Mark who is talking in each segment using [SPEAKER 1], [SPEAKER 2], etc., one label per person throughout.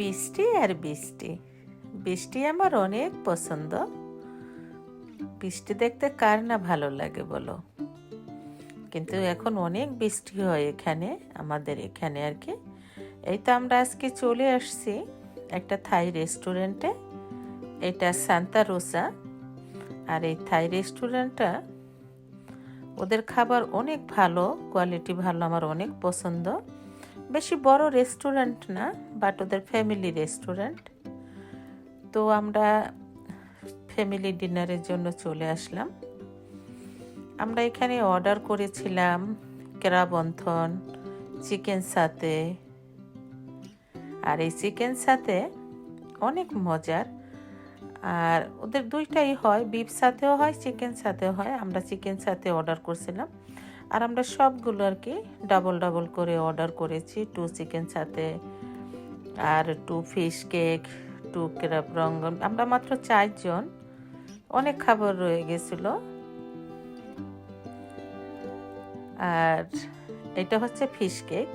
[SPEAKER 1] বৃষ্টি আর বৃষ্টি। বৃষ্টি আমার অনেক পছন্দ। বৃষ্টি দেখতে কার না ভালো লাগে বলো। কিন্তু এখন অনেক বৃষ্টি হয় এখানে, আমাদের এখানে আর কি। এই তো আমরা আজকে চলে আসছি একটা থাই রেস্টুরেন্টে। এটা সান্তা রোসা। আর এই থাই রেস্টুরেন্টটা, ওদের খাবার অনেক ভালো, কোয়ালিটি ভালো, আমার অনেক পছন্দ। বেশি বড় রেস্টুরেন্ট না, বাট ওদের ফ্যামিলি রেস্টুরেন্ট। তো আমরা ফ্যামিলি ডিনারের জন্য চলে আসলাম। আমরা এখানে অর্ডার করেছিলাম কেরাবন্থন, চিকেন সাতে। আর এই চিকেন সাতে অনেক মজার। আর ওদের দুইটাই হয়, বিফ সাথেও হয়, চিকেন সাথেও হয়। আমরা চিকেন সাথে অর্ডার করছিলাম। আর আমরা সবগুলো আর কি ডাবল ডাবল করে অর্ডার করেছি। 2 চিকেন সাথে, আর 2 ফিশ কেক, 2 কেরাব রঙ্গন। আমরা মাত্র 4 জন, অনেক খাবার রয়ে গেছিল। আর এটা হচ্ছে ফিশ কেক।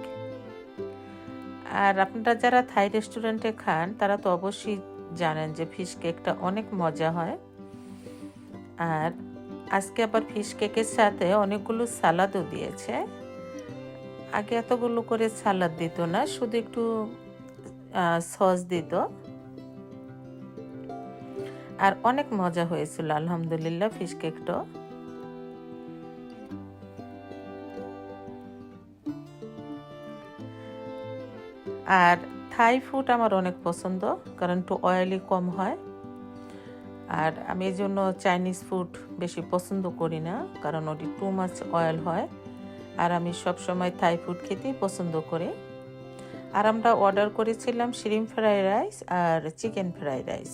[SPEAKER 1] আর আপনারা যারা থাই রেস্টুরেন্টে খান তারা তো অবশ্যই জানেন যে ফিশ কেকটা অনেক মজা হয়। আর আজকে আবার ফিশ কেকের সাথে অনেকগুলো সালাদও দিয়েছে। আগে এতগুলো করে সালাদ দিত না, শুধু একটু সস দিত। আর অনেক মজা হয়েছিল আলহামদুলিল্লাহ ফিশ কেকটা। আর থাই ফুড আমার অনেক পছন্দ, কারণ একটু অয়েলি কম হয়। আর আমি এই জন্য চাইনিজ ফুড বেশি পছন্দ করি না, কারণ ওটি টু মাচ অয়েল হয়। আর আমি সবসময় থাই ফুড খেতেই পছন্দ করি। আর আমরা অর্ডার করেছিলাম শ্রিম্প ফ্রাই রাইস আর চিকেন ফ্রাই রাইস।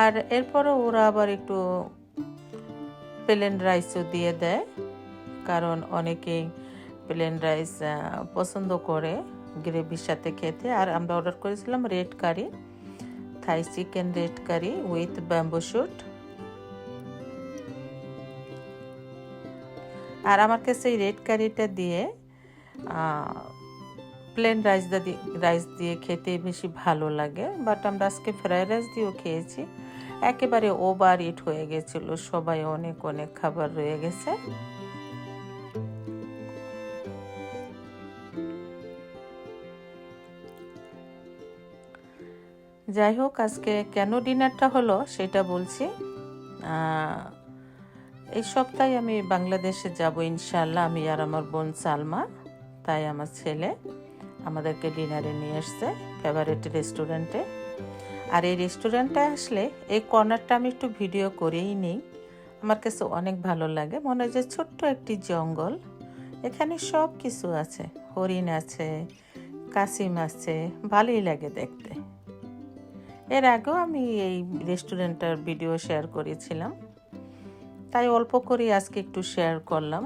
[SPEAKER 1] আর এরপরও ওরা আবার একটু প্লেন রাইসও দিয়ে দেয়, কারণ অনেকেই প্লেন রাইস পছন্দ করে গ্রেভির সাথে খেতে। আর আমরা অর্ডার করেছিলাম red curry, Thai chicken red curry with bamboo shoot. আর আমার কাছে এই রেড কারিটা দিয়ে প্লেন রাইস দিয়ে খেতে বেশি ভালো লাগে। বাট আমরা আজকে ফ্রাইড রাইস দিয়েও খেয়েছি। একেবারে ওভার ইট হয়ে গেছিল, সবাই অনেক অনেক খাবার রয়ে গেছে। যাই হোক, আজকে কেন ডিনারটা হলো সেটা বলছি। এই সপ্তাহে আমি বাংলাদেশে যাব ইনশাল্লাহ, আমি আর আমার বোন সালমা। তাই আমার ছেলে আমাদেরকে ডিনারে নিয়ে আসছে ফেভারিট রেস্টুরেন্টে। আর এই রেস্টুরেন্টে আসলে এই কর্নারটা আমি একটু ভিডিও করেই নিই, আমার কাছে অনেক ভালো লাগে। মনে হয় যে ছোট্ট একটি জঙ্গল, এখানে সব কিছু আছে, হরিণ আছে, কাসিম আছে, ভালোই লাগে দেখতে। এর আগেও আমি এই রেস্টুরেন্টটার ভিডিও শেয়ার করেছিলাম, তাই অল্প করে আজকে একটু শেয়ার করলাম,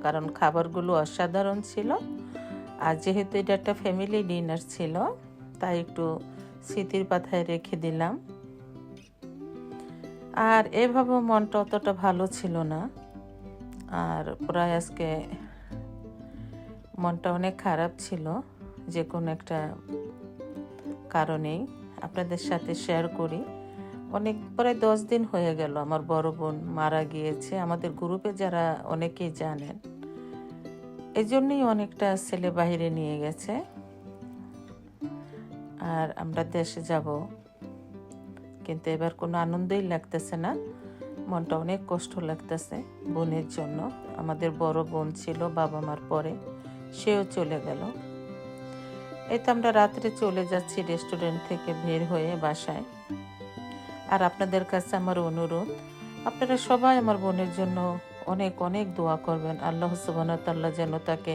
[SPEAKER 1] কারণ খাবারগুলো অসাধারণ ছিল। আর যেহেতু এটা একটা ফ্যামিলি ডিনার ছিল, তাই একটু স্মৃতির পাতায় রেখে দিলাম। আর এভাবেও মনটা অতটা ভালো ছিল না, আর প্রায় আজকে মনটা অনেক খারাপ ছিল, যে কোনো একটা কারণেই আপনাদের সাথে শেয়ার করি। প্রায় 10 দিন হয়ে গেল আমার বড় বোন মারা গিয়েছে। আমাদের গ্রুপে যারা অনেকেই জানেন, এই জন্যই অনেকটা ছেলে বাইরে নিয়ে গেছে। আর আমরা দেশে যাব, কিন্তু এবার কোনো আনন্দই লাগতেছে না, মনটা অনেক কষ্ট লাগতেছে বোনের জন্য। আমাদের বড় বোন ছিল বাবা মার পরে, সেও চলে গেল। এই তো আমরা রাত্রে চলে যাচ্ছি রেস্টুরেন্ট থেকে বের হয়ে বাসায়। আর আপনাদের কাছে আমার অনুরোধ, আপনারা সবাই আমার বোনের জন্য অনেক অনেক দোয়া করবেন। আল্লাহ সুবহানাহু ওয়া তাআলা যেন তাকে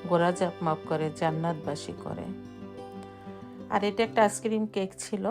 [SPEAKER 1] গোরাজাপ মাফ করে, জান্নাতবাসী করে। আর এটা একটা আইসক্রিম কেক ছিল,